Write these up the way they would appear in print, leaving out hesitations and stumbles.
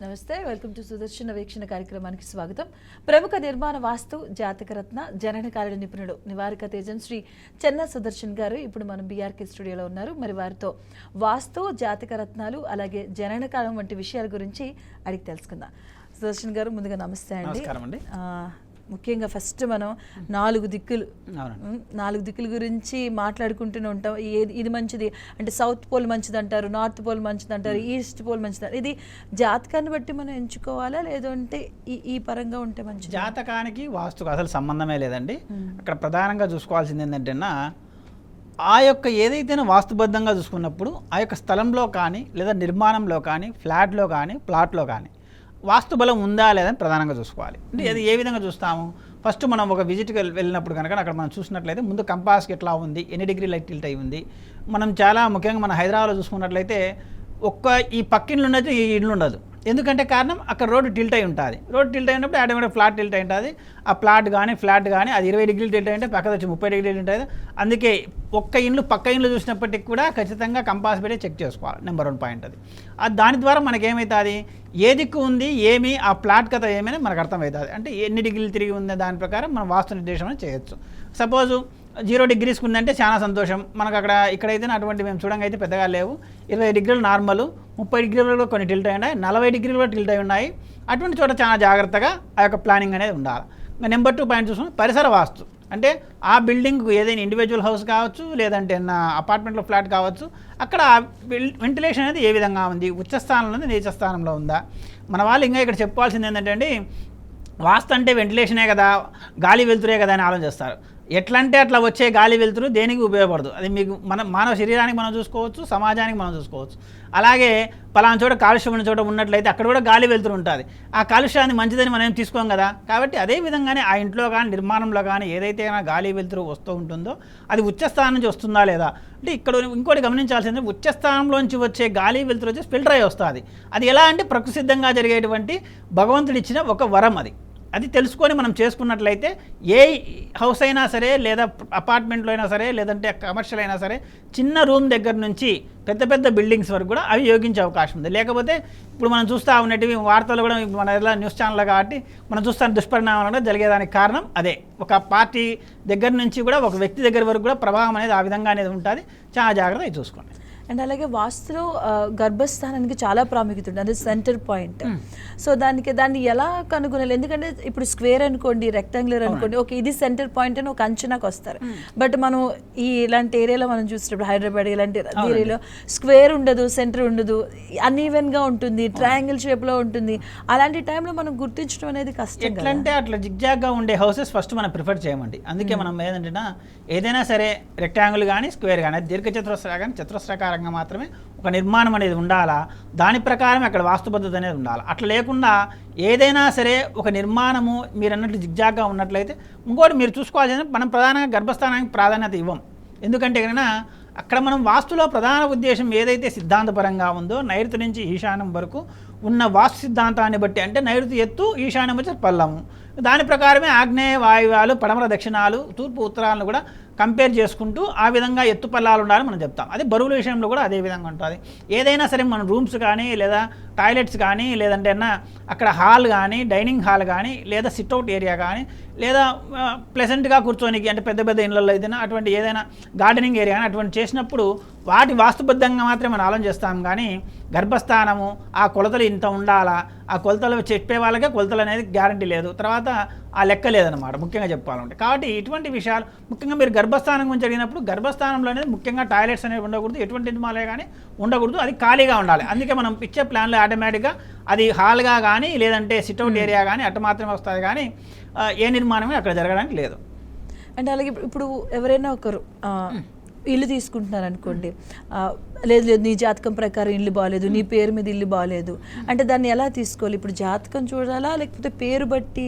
నమస్తే, welcome to సుదర్శన వీక్షణ కార్యక్రమానికి స్వాగతం. ప్రముఖ నిర్మాణ వాస్తు జాతకరత్న జననకాల నిపుణుడు నివారిక తేజం శ్రీ చెన్న సుదర్శన్ గారు ఇప్పుడు మనం బీఆర్కే స్టూడియోలో ఉన్నారు. మరి వారితో వాస్తు జాతకరత్నాలు అలాగే జననకాలం వంటి విషయాల గురించి అడిగి తెలుసుకుందాం. సుదర్శన్ గారు, ముందుగా నమస్తే అండి. ముఖ్యంగా ఫస్ట్ మనం నాలుగు దిక్కుల గురించి మాట్లాడుకుంటూనే ఉంటాం. ఇది మంచిది అంటే సౌత్ పోల్ మంచిది అంటారు, నార్త్ పోల్ మంచిది అంటారు, ఈస్ట్ పోల్ మంచిది. ఇది జాతకాన్ని బట్టి మనం ఎంచుకోవాలా లేదంటే ఈ పరంగా ఉంటే మంచిది? జాతకానికి వాస్తుకు అసలు సంబంధమే లేదండి. అక్కడ ప్రధానంగా చూసుకోవాల్సింది ఏంటంటే ఆ యొక్క ఏదైతే వాస్తుబద్ధంగా చూసుకున్నప్పుడు ఆ యొక్క స్థలంలో కానీ లేదా నిర్మాణంలో కానీ ఫ్లాట్లో కానీ ప్లాట్లో కానీ వాస్తు బలం ఉందా లేదని ప్రధానంగా చూసుకోవాలి. అంటే అది ఏ విధంగా చూస్తాము? ఫస్ట్ మనం ఒక విజిట్కి వెళ్ళినప్పుడు కనుక అక్కడ మనం చూసినట్లయితే ముందు కంపాస్కి ఎట్లా ఉంది, ఎన్ని డిగ్రీ లైట్ టిల్ట్ అయి ఉంది. మనం చాలా ముఖ్యంగా మన హైదరాబాద్లో చూసుకున్నట్లయితే ఈ పక్కిండ్లు ఉండదు, ఈ ఇండ్లు ఉండదు. ఎందుకంటే కారణం అక్కడ రోడ్డు టిల్ట్ అయి ఉంటుంది. రోడ్డు టిల్ట్ అయినప్పుడు ఆటోమేటిక్ ఫ్లాట్ టిల్ట్ అయి ఉంటుంది. ఆ ఫ్లాట్ కానీ అది 20 డిగ్రీలు టిల్ట్ అయింటే పక్కన వచ్చి 30 డిగ్రీలు ఉంటుంది. అందుకే పక్క ఇండ్లు చూసినప్పటికి కూడా ఖచ్చితంగా కంపాస్ పెట్టి చెక్ చేసుకోవాలి. నెంబర్ 1 పాయింట్ అది. దాని ద్వారా మనకేమవుతుంది, ఏ దిక్కు ఉంది ఏమి ఆ ఫ్లాట్ కథ ఏమైనా మనకు అర్థమవుతుంది. అంటే ఎన్ని డిగ్రీలు తిరిగి ఉందో దాని ప్రకారం మనం వాస్తు నిర్దేశం చేయొచ్చు. సపోజు 0 డిగ్రీస్కి ఉందంటే చాలా సంతోషం. మనకు ఇక్కడైతే అటువంటి మేము చూడంగా అయితే పెద్దగా లేవు. 20 డిగ్రీలు నార్మల్, 30 డిగ్రీలు కొన్ని టిల్ట్ అయి ఉన్నాయి, 40 డిగ్రీలు కూడా టిల్ట్ అయి ఉన్నాయి. అటువంటి చోట చాలా జాగ్రత్తగా ఆ యొక్క ప్లానింగ్ అనేది ఉండాలి. ఇంకా నెంబర్ 2 పాయింట్ చూసుకుని పరిసర వాస్తు. అంటే ఆ బిల్డింగ్ ఏదైనా ఇండివిజువల్ హౌస్ కావచ్చు, లేదంటే అపార్ట్మెంట్లో ఫ్లాట్ కావచ్చు, అక్కడ వెంటిలేషన్ అనేది ఏ విధంగా ఉంది, ఉచ్చ స్థానంలో ఉంది, నీచ స్థానంలో ఉందా. మన వాళ్ళు ఇంకా ఇక్కడ చెప్పుకోవాల్సింది ఏంటంటే అండి, వాస్తు అంటే వెంటిలేషనే కదా, గాలి వెలుతురే కదా అని ఆలోచిస్తారు. ఎట్లా అంటే అట్లా వచ్చే గాలి వెలుతురు దేనికి ఉపయోగపడదు. అది మీకు మానవ శరీరానికి మనం చూసుకోవచ్చు, సమాజానికి మనం చూసుకోవచ్చు. అలాగే పలానా చోట కాలుష్యం ఉన్న చోట ఉన్నట్లయితే అక్కడ కూడా గాలి వెలుతురు ఉంటుంది. ఆ కాలుష్యాన్ని మంచిదని మనం తీసుకోం కదా. కాబట్టి అదే విధంగానే ఆ ఇంట్లో కానీ నిర్మాణంలో కానీ ఏదైతే గాలి వెలుతురు వస్తూ ఉంటుందో అది ఉచ్చస్థానం నుంచి వస్తుందా లేదా. అంటే ఇక్కడ ఇంకోటి గమనించాల్సింది, ఉచ్చస్థానంలోంచి వచ్చే గాలి వెలుతురు వచ్చి ఫిల్టర్ అయి వస్తుంది. అది ఎలా అంటే ప్రకృతి సిద్ధంగా జరిగేటువంటి భగవంతుడు ఇచ్చిన ఒక వరం. అది తెలుసుకొని మనం చేసుకున్నట్లయితే ఏ హౌస్ అయినా సరే, లేదా అపార్ట్మెంట్లో అయినా సరే, లేదంటే కమర్షియల్ అయినా సరే, చిన్న రూమ్ దగ్గర నుంచి పెద్ద బిల్డింగ్స్ వరకు కూడా అవి యోగించే అవకాశం ఉంది. లేకపోతే ఇప్పుడు మనం చూస్తూ ఉన్నటివి వార్తలు కూడా మన ఎలా న్యూస్ ఛానల్ కాబట్టి మనం చూస్తున్న దుష్పరిణామాలు కూడా జరిగేదానికి కారణం అదే. ఒక పార్టీ దగ్గర నుంచి కూడా ఒక వ్యక్తి దగ్గర వరకు కూడా ప్రభావం అనేది ఆ విధంగా అనేది ఉంటుంది. చాలా జాగ్రత్తగా చూసుకోండి. అండ్ అలాగే వాస్తులో గర్భస్థానానికి చాలా ప్రాముఖ్యత ఉంటుంది, అది సెంటర్ పాయింట్. సో దాన్ని ఎలా కనుగొనాలి? ఎందుకంటే ఇప్పుడు స్క్వేర్ అనుకోండి, రెక్టాంగులర్ అనుకోండి, ఓకే ఇది సెంటర్ పాయింట్ అని ఒక అంచనాకు వస్తారు. బట్ మనం ఇలాంటి ఏరియాలో మనం చూసినప్పుడు హైదరాబాద్ ఇలాంటి ఏరియాలో స్క్వేర్ ఉండదు, సెంటర్ ఉండదు, అన్ఈవెన్గా ఉంటుంది, ట్రయాంగిల్ షేప్లో ఉంటుంది. అలాంటి టైంలో మనం గుర్తించడం అనేది కష్టం. ఎట్లంటే అట్లా జిగ్జాగ్గా ఉండే హౌసెస్ ఫస్ట్ మనం ప్రిఫర్ చేయమండి. అందుకే మనం ఏంటంటే ఏదైనా సరే రెక్టాంగిల్ కానీ స్క్వేర్ కానీ దీర్ఘచతురస్ర కానీ చతురస్రాకారం మాత్రమే ఒక నిర్మాణం అనేది ఉండాలా. దాని ప్రకారం అక్కడ వాస్తుబద్ధత అనేది ఉండాలి. అట్లా లేకుండా ఏదైనా సరే ఒక నిర్మాణము మీరు అన్నట్లు జిగ్జాగ్గా ఉన్నట్లయితే ఇంకోటి మీరు చూసుకోవాల్సింది, మనం ప్రధానంగా గర్భస్థానానికి ప్రాధాన్యత ఇవ్వం. ఎందుకంటే కనుక అక్కడ మనం వాస్తులో ప్రధాన ఉద్దేశం ఏదైతే సిద్ధాంతపరంగా ఉందో నైరుతి నుంచి ఈశాన్యం వరకు ఉన్న వాస్తు సిద్ధాంతాన్ని బట్టి, అంటే నైరుతి ఎత్తు, ఈశాన్యం వచ్చి పల్లము, దాని ప్రకారమే ఆగ్నేయ వాయువ్యాలు, పడమర దక్షిణాలు, తూర్పు ఉత్తరాలను కూడా కంపేర్ చేసుకుంటూ ఆ విధంగా ఎత్తు పల్లాలు ఉండాలని మనం చెప్తాం. అది బరువుల విషయంలో కూడా అదే విధంగా ఉంటుంది. ఏదైనా సరే మన రూమ్స్ కానీ, లేదా టాయిలెట్స్ కానీ, లేదంటే అక్కడ హాల్ కానీ, డైనింగ్ హాల్ కానీ, లేదా సిట్అవుట్ ఏరియా కానీ, లేదా ప్లెజెంట్గా కూర్చోనికి అంటే పెద్ద ఇళ్ళల్లో ఏదైనా అటువంటి ఏదైనా గార్డెనింగ్ ఏరియా కానీ అటువంటి చేసినప్పుడు వాటి వాస్తుబద్ధంగా మాత్రమే మనం ఆలోచన చేస్తాం. కానీ గర్భస్థానము ఆ కొలతలు ఇంత ఉండాలా, ఆ కొలతలు చెప్పే వాళ్ళకే కొలతలు అనేది గ్యారంటీ లేదు, తర్వాత ఆ లెక్క లేదన్నమాట ముఖ్యంగా చెప్పాలంటే. కాబట్టి ఇటువంటి విషయాలు ముఖ్యంగా మీరు గర్భస్థానం గురించి జరిగినప్పుడు గర్భస్థానంలో అనేది ముఖ్యంగా టాయిలెట్స్ అనేవి ఉండకూడదు, ఎటువంటి నిర్మాణాలే కానీ ఉండకూడదు, అది ఖాళీగా ఉండాలి. అందుకే మనం ఇచ్చే ప్లాన్లో ఆటోమేటిక్గా అది హాల్గా కానీ లేదంటే సిట్అవుట్ ఏరియా కానీ అట్ట మాత్రమే వస్తుంది, కానీ ఏ నిర్మాణమే అక్కడ జరగడానికి లేదు. అంటే అలాగే ఇప్పుడు ఎవరైనా ఒకరు ఇల్లు తీసుకుంటున్నారు అనుకోండి, లేదు నీ జాతకం ప్రకారం ఇల్లు బాగాలేదు, నీ పేరు మీద ఇల్లు బాగాలేదు అంటే దాన్ని ఎలా తీసుకోవాలి? ఇప్పుడు జాతకం చూడాలా లేకపోతే పేరు బట్టి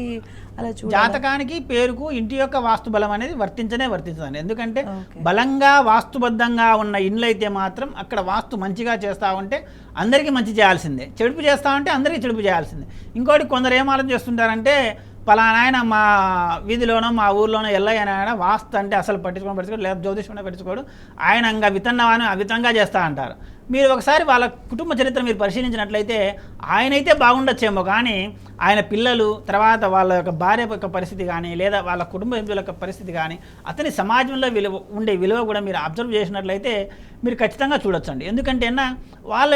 అలా చూడాలా? జాతకానికి పేరుకు ఇంటి యొక్క వాస్తు బలం అనేది వర్తించదండి. ఎందుకంటే బలంగా వాస్తుబద్ధంగా ఉన్న ఇండ్లు అయితే మాత్రం అక్కడ వాస్తు మంచిగా చేస్తూ ఉంటే అందరికీ మంచి చేయాల్సిందే, చెడుపు చేస్తూ ఉంటే అందరికీ చెడుపు చేయాల్సిందే. ఇంకోటి కొందరు ఏం ఆలోచన చేస్తుంటారంటే పలానా ఆయన మా వీధిలోనో మా ఊర్లోనో ఎల్లయ్య ఆయన వాస్తు అంటే అసలు పట్టించుకోడు, లేదా జ్యోతిష్యం పట్టించుకోడు, ఆయన ఇంకా విత్తన్నవాను అవితంగా చేస్తా అంటారు. మీరు ఒకసారి వాళ్ళ కుటుంబ చరిత్ర మీరు పరిశీలించినట్లయితే ఆయనైతే బాగుండొచ్చేమో, కానీ ఆయన పిల్లలు, తర్వాత వాళ్ళ యొక్క భార్య యొక్క పరిస్థితి కానీ, లేదా వాళ్ళ కుటుంబ సభ్యుల యొక్క పరిస్థితి కానీ, అతని సమాజంలో ఉండే విలువ కూడా మీరు అబ్జర్వ్ చేసినట్లయితే మీరు ఖచ్చితంగా చూడొచ్చండి. ఎందుకంటేనా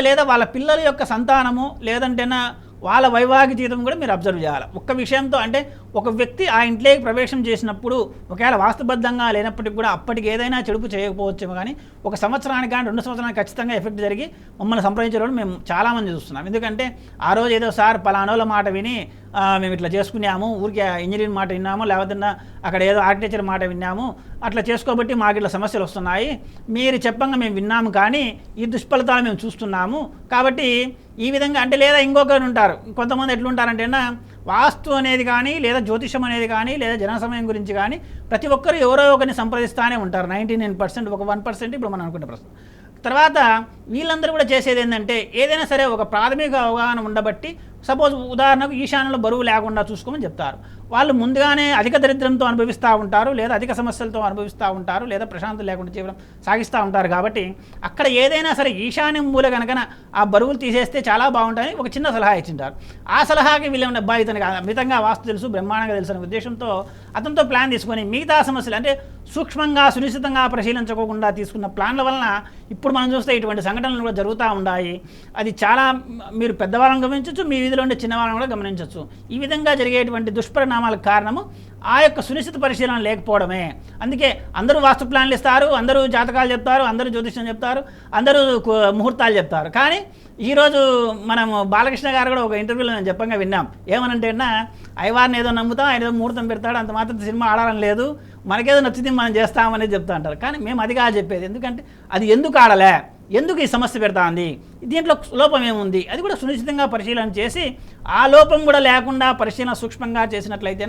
లేదా వాళ్ళ పిల్లల యొక్క సంతానము, లేదంటేనా వాళ్ళ వైవాహిక జీవితం కూడా మీరు అబ్జర్వ్ చేయాలి. ఒక్క విషయంతో అంటే ఒక వ్యక్తి ఆ ఇంట్లోకి ప్రవేశం చేసినప్పుడు ఒకవేళ వాస్తుబద్ధంగా లేనప్పటికీ కూడా అప్పటికి ఏదైనా చెడుపు చేయకపోవచ్చేమో, కానీ ఒక సంవత్సరానికి కానీ 2 సంవత్సరానికి ఖచ్చితంగా ఎఫెక్ట్ జరిగి మమ్మల్ని సంప్రదించే వాళ్ళు మేము చాలామంది చూస్తున్నాం. ఎందుకంటే ఆ రోజు ఏదో సార్ పలానోళ్ళ మాట విని మేము ఇట్లా చేసుకున్నాము, ఊరికి ఇంజనీరింగ్ మాట విన్నాము, లేకపోతే అక్కడ ఏదో ఆర్కిటెక్చర్ మాట విన్నాము, అట్లా చేసుకోబట్టి మాకు ఇట్లా సమస్యలు వస్తున్నాయి, మీరు చెప్పంగా మేము విన్నాము కానీ ఈ దుష్ఫలితాలు మేము చూస్తున్నాము, కాబట్టి ఈ విధంగా అంటే, లేదా ఇంకొకరు ఉంటారు, కొంతమంది ఎట్లుంటారంటే వాస్తు అనేది కానీ, లేదా జ్యోతిషం అనేది కానీ, లేదా జన సమయం గురించి కానీ ప్రతి ఒక్కరు ఎవరో ఒకరిని సంప్రదిస్తూనే ఉంటారు. 99%, ఒక 1% ఇప్పుడు మనం అనుకునే ప్రశ్న. తర్వాత వీళ్ళందరూ కూడా చేసేది ఏంటంటే ఏదైనా సరే ఒక ప్రాథమిక అవగాహన ఉండబట్టి, సపోజ్ ఉదాహరణకు ఈశాన్యంలో బరువు లేకుండా చూసుకోమని చెప్తారు. వాళ్ళు ముందుగానే అధిక దరిద్రంతో అనుభవిస్తూ ఉంటారు, లేదా అధిక సమస్యలతో అనుభవిస్తూ ఉంటారు, లేదా ప్రశాంతం లేకుండా జీవనం సాగిస్తూ ఉంటారు. కాబట్టి అక్కడ ఏదైనా సరే ఈశాన్యం మూల కనుక ఆ బరువులు తీసేస్తే చాలా బాగుంటుందని ఒక చిన్న సలహా ఇచ్చింటారు. ఆ సలహాకి వీళ్ళు అబ్బాయి ఇతనికి మితంగా వాస్తు తెలుసు, బ్రహ్మాండంగా తెలుసు అనే ఉద్దేశంతో అతనితో ప్లాన్ తీసుకొని మిగతా సమస్యలు అంటే సూక్ష్మంగా సునిశ్చితంగా పరిశీలించుకోకుండా తీసుకున్న ప్లాన్ల వలన ఇప్పుడు మనం చూస్తే ఇటువంటి సంఘటనలు కూడా జరుగుతూ ఉన్నాయి. అది చాలా మీరు పెద్దవాళ్ళని గమనించవచ్చు, మీ వీధిలో ఉండే చిన్నవాళ్ళని కూడా గమనించవచ్చు. ఈ విధంగా జరిగేటువంటి దుష్పరిణామాలకు కారణము ఆ యొక్క సునిశ్చిత పరిశీలన లేకపోవడమే. అందుకే అందరూ వాస్తు ప్లాన్లు ఇస్తారు, అందరూ జాతకాలు చెప్తారు, అందరూ జ్యోతిష్యం చెప్తారు, అందరూ ముహూర్తాలు చెప్తారు. కానీ ఈరోజు మనం బాలకృష్ణ గారు కూడా ఒక ఇంటర్వ్యూలో నేను చెప్పంగా విన్నాం. ఏమనంటేనా అయ్యవారిని ఏదో నమ్ముతాం, ఆయన ఏదో ముహూర్తం పెడతాడు, అంత మాత్రం సినిమా ఆడాలని లేదు, మనకేదో నచ్చింది మనం చేస్తామనేది చెప్తా అంటారు. కానీ మేము అది కాదు చెప్పేది. ఎందుకంటే అది ఎందుకు ఆడలే, ఎందుకు ఈ సమస్య పెడతా ఉంది, దీంట్లో లోపం ఏముంది, అది కూడా సునిశ్చితంగా పరిశీలన చేసి ఆ లోపం కూడా లేకుండా పరిశీలన సూక్ష్మంగా చేసినట్లయితే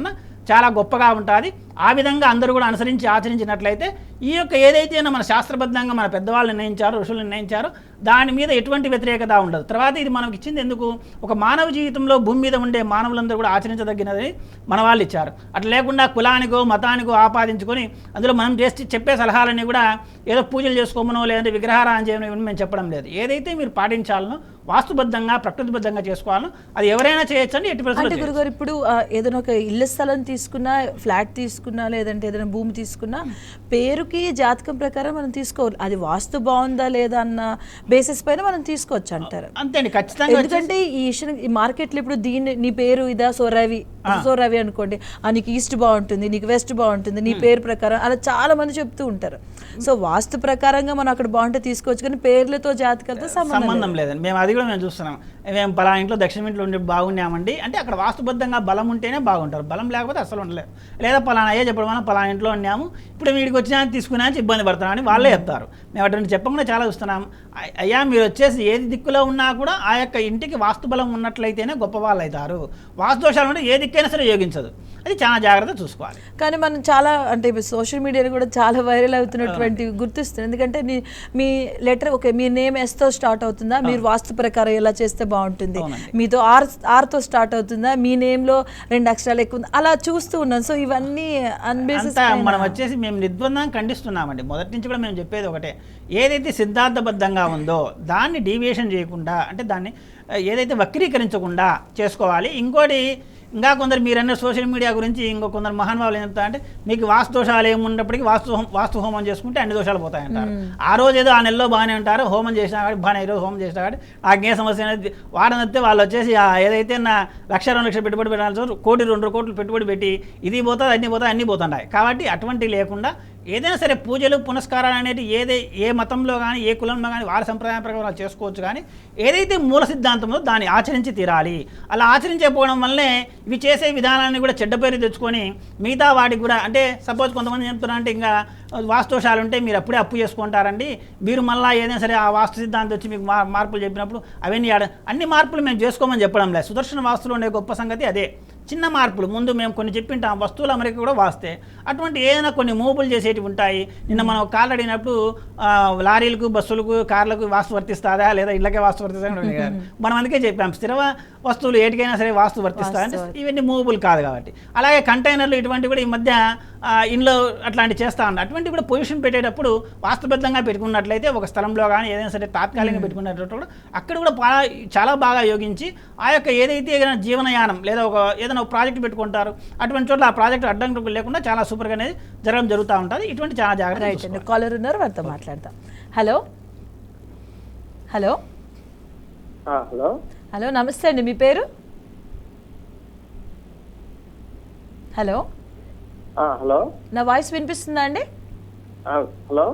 చాలా గొప్పగా ఉంటుంది. ఆ విధంగా అందరూ కూడా అనుసరించి ఆచరించినట్లయితే ఈ యొక్క ఏదైతే మన శాస్త్రబద్ధంగా మన పెద్దవాళ్ళు నిర్ణయించారో, ఋషులు నిర్ణయించారో దాని మీద ఎటువంటి వ్యతిరేకత ఉండదు. తర్వాత ఇది మనకి ఇచ్చింది ఎందుకు, ఒక మానవ జీవితంలో భూమి మీద ఉండే మానవులందరూ కూడా ఆచరించదగినది మన వాళ్ళు ఇచ్చారు. అట్లా లేకుండా కులానికో మతానికో ఆపాదించుకొని అందులో మనం చెప్పే సలహాలన్నీ కూడా ఏదో పూజలు చేసుకోమనో లేదంటే విగ్రహారాధన చేయమని మేము చెప్పడం లేదు. ఏదైతే మీరు పాటించాలనో వాస్తుబద్ధంగా ప్రకృతిబద్ధంగా చేసుకోవాలనో అది ఎవరైనా చేయొచ్చండి. ఎట్టి పరిస్థితుల్లో అంటే గురుగారు ఇప్పుడు ఏదైనా ఒక ఇల్లు స్థలం తీసుకున్నా, ఫ్లాట్ తీసుకున్నా, లేదంటే ఏదైనా భూమి తీసుకున్నా పేరుకి జాతకం ప్రకారం మనం తీసుకోవాలి. అది వాస్తు బాగుందా లేదా అన్న బేసిస్ పైన మనం తీసుకోవచ్చు అంటారు. అంతే అండి, ఖచ్చితంగా. ఎందుకంటే ఈ మార్కెట్లో ఇప్పుడు నీ పేరు ఇదా సోరవి అనుకోండి, నీకు ఈస్ట్ బాగుంటుంది, నీకు వెస్ట్ బాగుంటుంది, నీ పేరు ప్రకారం అలా చాలా మంది చెప్తూ ఉంటారు. సో వాస్తు ప్రకారంగా మనం అక్కడ బాగుంటే తీసుకోవచ్చు, కానీ పేర్లతో జాతకాలతో సంబంధం లేదండి. మేము అది కూడా మేము చూస్తున్నాం. మేము పలానా ఇంట్లో దక్షిణ ఇంట్లో ఉండి బాగున్నామండి అంటే అక్కడ వాస్తుబద్ధంగా బలం ఉంటేనే బాగుంటారు, బలం లేకపోతే అసలు ఉండలేదు. లేదా పలానా అయ్యే చెప్పడం వల్ల పలానా ఇంట్లో ఉన్నాము, ఇప్పుడు వీడికి వచ్చినా తీసుకున్నా ఇబ్బంది పడుతున్నామని వాళ్ళే చెప్తారు. మేము అటువంటి చెప్పకుండా చాలా చూస్తున్నాం. అయ్యా మీరు వచ్చేసి ఏది దిక్కులో ఉన్నా కూడా ఆ యొక్క ఇంటికి వాస్తు బలం ఉన్నట్లయితేనే గొప్ప వాళ్ళు అవుతారు. వాస్తు దోషాలు ఉంటే ఏ దిక్కైనా సరే యోగించదు, అది చాలా జాగ్రత్త చూసుకోవాలి. కానీ మనం చాలా అంటే సోషల్ మీడియాలో కూడా చాలా వైరల్ అవుతున్నటువంటి గుర్తిస్తుంది. ఎందుకంటే మీ లెటర్ ఓకే, మీ నేమ్ ఎస్తో స్టార్ట్ అవుతుందా, మీరు వాస్తు ప్రకారం ఎలా చేస్తే బాగుంటుంది, మీతో ఆర్తో స్టార్ట్ అవుతుందా, మీ నేమ్లో 2 అక్షరాలు ఎక్కువ, అలా చూస్తూ ఉన్నాం. సో ఇవన్నీ మనం వచ్చేసి మేము నిర్బంధం ఖండిస్తున్నామండి. మొదటి నుంచి కూడా మేము చెప్పేది ఒకటే, ఏదైతే సిద్ధాంతబద్ధంగా ఉందో దాన్ని డీవియేషన్ చేయకుండా, అంటే దాన్ని ఏదైతే వక్రీకరించకుండా చేసుకోవాలి. ఇంకోటి ఇంకా కొందరు మీరన్న సోషల్ మీడియా గురించి ఇంకో కొందరు మహానుభావులు ఏం చెప్తారంటే మీకు వాస్తు దోషాలు ఏమున్నప్పటికీ వాస్తు హోమం చేసుకుంటే అన్ని దోషాలు పోతాయంటారు. ఆ రోజు ఏదో ఆ నెలలో బాగానే ఉంటారు, హోమం చేసినా కాబట్టి బాగానే ఈరోజు హోమం చేసినా కాబట్టి నాకే సమస్య అనేది వాడని వస్తే వాళ్ళు వచ్చేసి ఏదైతే నా 1,00,000 2,00,000 పెట్టుబడి పెట్టాల్సి 1 కోటి 2 కోట్లు పెట్టుబడి పెట్టి ఇది పోతుంది అన్నీ పోతుంటాయి. కాబట్టి అటువంటి లేకుండా ఏదైనా సరే పూజలు పునస్కారాలు అనేవి ఏ మతంలో కానీ ఏ కులంలో కానీ వారి సంప్రదాయం ప్రకారం చేసుకోవచ్చు, కానీ ఏదైతే మూల సిద్ధాంతంలో దాన్ని ఆచరించి తీరాలి. అలా ఆచరించకపోవడం వల్లే ఇవి చేసే విధానాన్ని కూడా చెడ్డ పేరు తెచ్చుకొని మిగతా వాటికి కూడా, అంటే సపోజ్ కొంతమంది చెప్తున్నారంటే ఇంకా వాస్తుదోషాలు ఉంటే మీరు అప్పుడే అప్పు చేసుకుంటారండి, మీరు మళ్ళీ ఏదైనా సరే ఆ వాస్తు సిద్ధాంతం వచ్చి మీకు మార్పులు చెప్పినప్పుడు అవన్నీ అన్ని మార్పులు మేము చేసుకోమని చెప్పడం లేదు. సుదర్శన వాస్తులో ఉండే గొప్ప సంగతి అదే. చిన్న మార్పులు ముందు మేము కొన్ని చెప్పింటాం వస్తువుల అమరిక కూడా వాస్తే అటువంటి ఏదైనా కొన్ని మూవబుల్ చేసేటివి ఉంటాయి. నిన్న మనం కార్లు అడిగినప్పుడు లారీలకు బస్సులకు కార్లకు వాస్తు వర్తిస్తుందా లేదా ఇళ్ళకే వాస్తు వర్తిస్తుందా అడిగారు. మనం అందుకే చెప్పాం స్థిర వస్తువులు ఏటికైనా సరే వాస్తు వర్తిస్తా అంటే ఇవన్నీ మూవబుల్ కాదు కాబట్టి. అలాగే కంటైనర్లు ఇటువంటివి కూడా ఈ మధ్య ఇంట్లో అట్లాంటివి చేస్తూ ఉంటాయి. అటువంటివి కూడా పొజిషన్ పెట్టేటప్పుడు వాస్తుబద్ధంగా పెట్టుకున్నట్లయితే ఒక స్థలంలో కానీ ఏదైనా సరే తాత్కాలికంగా పెట్టుకున్నట్టు కూడా అక్కడ కూడా చాలా బాగా యోగించి ఆ యొక్క ఏదైతే జీవనయానం లేదా ఏదైనా ఒక ప్రాజెక్ట్ పెట్టుకుంటారు అటువంటి చోట్ల ఆ ప్రాజెక్ట్ అడ్డంకులు లేకుండా చాలా సూపర్గా అనేది జరగడం జరుగుతూ ఉంటుంది. ఇటువంటి చాలా జాగ్రత్త. కాలర్ ఉన్నారు, వారితో మాట్లాడతాం. హలో హలో హలో హలో నమస్తే అండి, మీ పేరు? హలో హలో నా వాయిస్ వినిపిస్తుందా అండి? హలో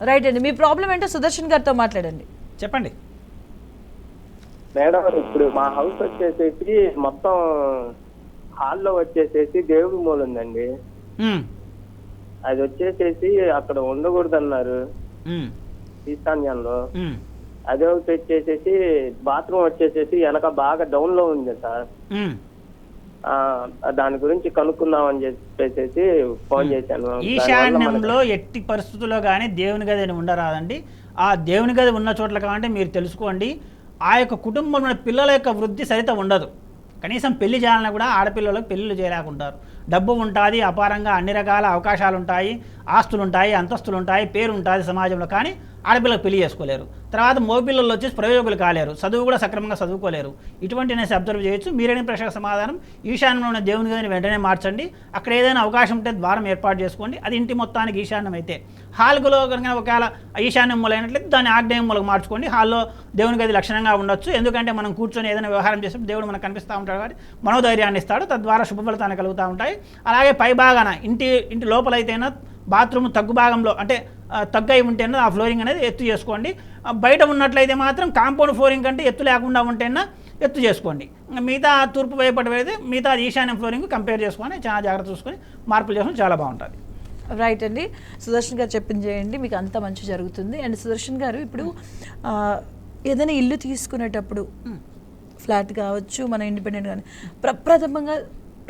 రైట్ అండి, మీ ప్రాబ్లం ఏంటో సుదర్శన్ గారితో మాట్లాడండి. చెప్పండి మేడం. ఇప్పుడు మా హౌస్ వచ్చేసేసి మొత్తం హాల్లో వచ్చేసేసి దేవుడి మూల ఉందండి. అది వచ్చేసేసి అక్కడ ఉండకూడదు అన్నారు ఈశాన్యంలో. అదే ఒకటి వచ్చేసేసి బాత్రూమ్ వచ్చేసేసి వెనక బాగా డౌన్ లో ఉంది సార్. దాని గురించి కనుక్కుందామని చెప్పేసి ఫోన్ చేశాను. ఈశాన్యంలో ఎట్టి పరిస్థితుల్లో కానీ దేవుని గది ఉండరాదండి. ఆ దేవుని గది ఉన్న చోట్ల కావాలంటే మీరు తెలుసుకోండి, ఆ యొక్క కుటుంబంలో పిల్లల యొక్క వృద్ధి సరిత ఉండదు. కనీసం పెళ్లి చేయాలన్నా కూడా ఆడపిల్లలకు పెళ్ళిళ్ళు చేయలేకుంటారు. డబ్బు ఉంటుంది, అపారంగా అన్ని రకాల అవకాశాలు ఉంటాయి, ఆస్తులు ఉంటాయి, అంతస్తులు ఉంటాయి, పేరు ఉంటుంది సమాజంలో, కానీ ఆడపిల్లలకు పెళ్లి చేసుకోలేరు. తర్వాత మగపిల్లలు వచ్చేసి ప్రయోజకులు కాలేరు, చదువు కూడా సక్రమంగా చదువుకోలేరు. ఇటువంటి అనేసి అబ్జర్వ్ చేయొచ్చు. మీరైన ప్రశ్నకు సమాధానం ఈశాన్యంలో ఉన్న దేవుని గదిని వెంటనే మార్చండి. అక్కడ ఏదైనా అవకాశం ఉంటే ద్వారం ఏర్పాటు చేసుకోండి. అది ఇంటి మొత్తానికి ఈశాన్యం అయితే. హాల్లో కనుక ఒకవేళ ఈశాన్యం మూలైనట్లయితే దాన్ని ఆగ్నేయం మూలకు మార్చుకోండి. హాల్లో దేవుని గది లక్షణంగా ఉండొచ్చు. ఎందుకంటే మనం కూర్చొని ఏదైనా వ్యవహారం చేసినప్పుడు దేవుడు మనకు కనిపిస్తూ ఉంటాడు కాబట్టి మనోధైర్యాన్ని ఇస్తాడు, తద్వారా శుభ ఫలితాన్ని కలుగుతూ ఉంటాయి. అలాగే పై భాగాన ఇంటి లోపలైతేనా బాత్రూమ్ తగ్గు భాగంలో అంటే తగ్గై ఉంటేనా ఆ ఫ్లోరింగ్ అనేది ఎత్తు చేసుకోండి. బయట ఉన్నట్లయితే మాత్రం కాంపౌండ్ ఫ్లోరింగ్ కంటే ఎత్తు లేకుండా ఉంటేనా ఎత్తు చేసుకోండి. మిగతా తూర్పు వైపు అయితే మిగతా ఈశాన్యం ఫ్లోరింగ్ కంపేర్ చేసుకొని చాలా జాగ్రత్త చూసుకొని మార్పులు చేసుకొని చాలా బాగుంటుంది. రైట్ అండి, సుదర్శన్ గారు చెప్పింది చేయండి, మీకు అంత మంచి జరుగుతుంది. అండ్ సుదర్శన్ గారు ఇప్పుడు ఏదైనా ఇల్లు తీసుకునేటప్పుడు ఫ్లాట్ కావచ్చు, మన ఇండిపెండెంట్ కానీ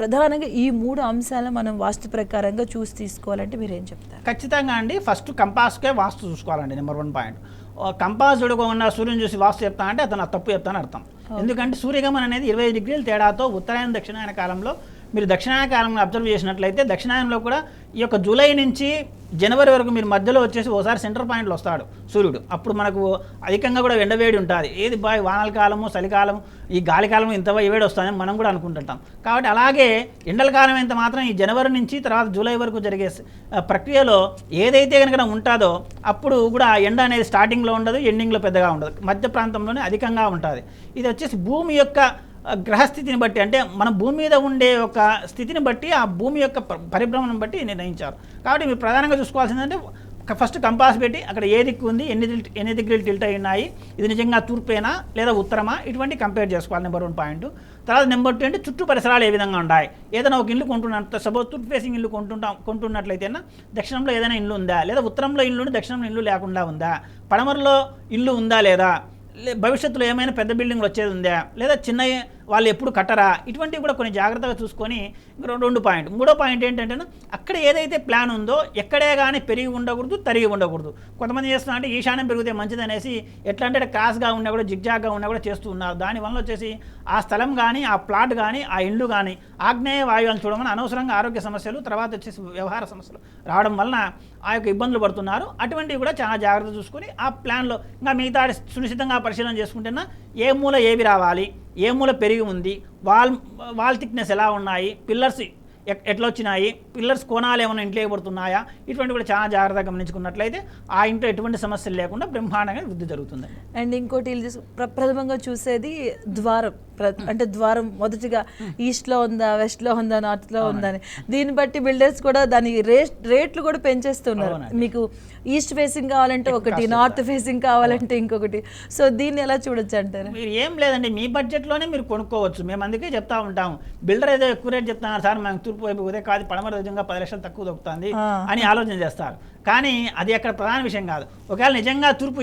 ప్రధానంగా ఈ 3 అంశాలను మనం వాస్తు ప్రకారంగా చూసి తీసుకోవాలంటే మీరు ఏం చెప్తారు? ఖచ్చితంగా అండి, ఫస్ట్ కంపాస్కే వాస్తు చూసుకోవాలండి. Number 1 point. కంపాస్ ఉన్న సూర్యుని చూసి వాస్తు చెప్తా అంటే అతను తప్పు చెప్తాను అర్థం. ఎందుకంటే సూర్యగమనం అనేది 25 డిగ్రీల తేడాతో ఉత్తరాయణ దక్షిణాయన కాలంలో మీరు దక్షిణాయన కాలంలో అబ్జర్వ్ చేసినట్లయితే దక్షిణాయనంలో కూడా ఈ యొక్క జూలై నుంచి జనవరి వరకు మీరు మధ్యలో వచ్చేసి ఒకసారి సెంటర్ పాయింట్లో వస్తాడు సూర్యుడు. అప్పుడు మనకు అధికంగా కూడా ఎండవేడి ఉంటుంది. ఏది బాయ్ వానల కాలము, చలికాలం, ఈ గాలికాలం ఇంత వేడి వస్తుందని మనం కూడా అనుకుంటుంటాం. కాబట్టి అలాగే ఎండల కాలం ఎంత మాత్రం ఈ జనవరి నుంచి తర్వాత జూలై వరకు జరిగే ప్రక్రియలో ఏదైతే కనుక ఉంటుందో అప్పుడు కూడా ఎండ అనేది స్టార్టింగ్లో ఉండదు, ఎండింగ్లో పెద్దగా ఉండదు, మధ్య ప్రాంతంలోనే అధికంగా ఉంటుంది. ఇది వచ్చేసి భూమి యొక్క గ్రహస్థితిని బట్టి, అంటే మన భూమి మీద ఉండే ఒక స్థితిని బట్టి ఆ భూమి యొక్క పరిభ్రమణం బట్టి నిర్ణయించారు. కాబట్టి మీరు ప్రధానంగా చూసుకోవాల్సిందంటే ఫస్ట్ కంపాస్ పెట్టి అక్కడ ఏ దిక్కు ఉంది, ఎన్ని డిగ్రీలు టిల్ట్ అయి ఉన్నాయి, ఇది నిజంగా తూర్పేనా లేదా ఉత్తరమా, ఇటువంటి కంపేర్ చేసుకోవాలి. Number 1 point. తర్వాత నెంబర్ 2 అంటే చుట్టూ పరిసరాలు ఏ విధంగా ఉన్నాయి. ఏదైనా ఒక ఇల్లు కొంటున్నట్టు సపోజ్ తూర్పు ఫేసింగ్ ఇల్లు కొంటున్నట్లయితేనా దక్షిణంలో ఏదైనా ఇల్లు ఉందా, లేదా ఉత్తరంలో ఇల్లు ఉండి దక్షిణంలో ఇల్లు లేకుండా ఉందా, పడమరలో ఇల్లు ఉందా లేదా, భవిష్యత్తులో ఏమైనా పెద్ద బిల్డింగ్లు వచ్చేది ఉందా, లేదా చిన్న వాళ్ళు ఎప్పుడు కట్టరా, ఇటువంటివి కూడా కొన్ని జాగ్రత్తగా చూసుకొని 2 పాయింట్. 3వ పాయింట్ ఏంటంటే అక్కడ ఏదైతే ప్లాన్ ఉందో ఎక్కడే కానీ పెరిగి ఉండకూడదు, తరిగి ఉండకూడదు. కొంతమంది చేస్తున్నారంటే ఈశాన్యం పెరిగితే మంచిది అనేసి ఎట్లా అంటే క్రాస్గా ఉన్నా కూడా జిగ్జాగ్గా ఉన్నా కూడా చేస్తూ ఉన్నారు. దానివల్ల వచ్చేసి ఆ స్థలం కానీ ఆ ప్లాట్ కానీ ఆ ఇల్లు కానీ ఆగ్నేయ వాయువులను చూడమని అనవసరంగా ఆరోగ్య సమస్యలు, తర్వాత వచ్చేసి వ్యవహార సమస్యలు రావడం వలన ఆ యొక్క ఇబ్బందులు పడుతున్నారు. అటువంటివి కూడా చాలా జాగ్రత్త చూసుకొని ఆ ప్లాన్లో ఇంకా మిగతా సునిశ్చితంగా పరిశీలన చేసుకుంటేనా ఏ మూల ఏవి రావాలి, ఏ మూల పెరిగి ఉంది, వాల్ థిక్నెస్ ఎలా ఉన్నాయి, పిల్లర్స్ ఎట్లా వచ్చినాయి, పిల్లర్స్ కోణాలు ఏమైనా ఇంట్లో పడుతున్నాయా, ఇటువంటి కూడా చాలా జాగ్రత్తగా గమనించుకున్నట్లయితే ఆ ఇంట్లో ఎటువంటి సమస్యలు లేకుండా బ్రహ్మాండంగా వృద్ధి జరుగుతుంది. అండ్ ఇంకోటి ప్రథమంగా చూసేది ద్వారం. అంటే ద్వారం మొదటిగా ఈస్ట్లో ఉందా, వెస్ట్లో ఉందా, నార్త్లో ఉందా అని, దీన్ని బట్టి బిల్డర్స్ కూడా దాని రేట్లు కూడా పెంచేస్తున్నారు. మీకు ఈస్ట్ ఫేసింగ్ కావాలంటే ఒకటి, నార్త్ ఫేసింగ్ కావాలంటే ఇంకొకటి. సో దీన్ని ఎలా చూడొచ్చు అంటారు? మీరు ఏం లేదండి, మీ బడ్జెట్లోనే మీరు కొనుక్కోవచ్చు. మేము అందుకే చెప్తా ఉంటాము, బిల్డర్ ఏదో ఎక్కువ రేట్ చెప్తున్నారు సార్, మేము తూర్పు వైపు పోతే కాదు పడమర నిజంగా 10 లక్షలు తక్కువ దొరుకుతుంది అని ఆలోచన చేస్తారు. కానీ అది అక్కడ ప్రధాన విషయం కాదు. ఒకవేళ నిజంగా తూర్పు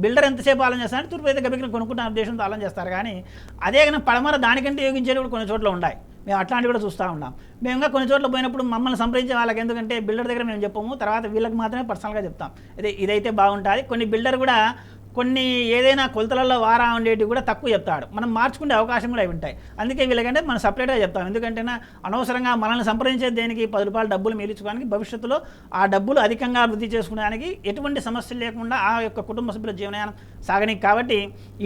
బిల్డర్ ఎంతసేపు ఆలోచన చేస్తారంటే తూర్పు అయితే గబికలు కొనుక్కుంటున్న ఉద్దేశంతో ఆలోచన చేస్తారు. కానీ అదే కానీ పడమర దానికంటే యోగించేవి కూడా కొన్ని చోట్ల ఉన్నాయి. మేము అట్లాంటివి కూడా చూస్తూ ఉన్నాం. మేము ఇంకా కొన్ని చోట్ల పోయినప్పుడు మమ్మల్ని సంప్రదించే వాళ్ళకి ఎందుకంటే బిల్డర్ దగ్గర మేము చెప్పము, తర్వాత వీళ్ళకి మాత్రమే పర్సనల్గా చెప్తాం ఇదైతే బాగుంటుంది. కొన్ని బిల్డర్ కూడా కొన్ని ఏదైనా కొలతలలో వారా ఉండేవి కూడా తక్కువ చెప్తాడు, మనం మార్చుకునే అవకాశం కూడా అవి ఉంటాయి. అందుకే వీళ్ళకంటే మనం సపరేట్గా చెప్తాం. ఎందుకంటే అనవసరంగా మనల్ని సంప్రదించే దేనికి 10 రూపాయలు డబ్బులు మిగిలించుకోవడానికి, భవిష్యత్తులో ఆ డబ్బులు అధికంగా వృద్ధి చేసుకోవడానికి ఎటువంటి సమస్యలు లేకుండా ఆ యొక్క కుటుంబ సభ్యుల జీవనయానం సాగనికి. కాబట్టి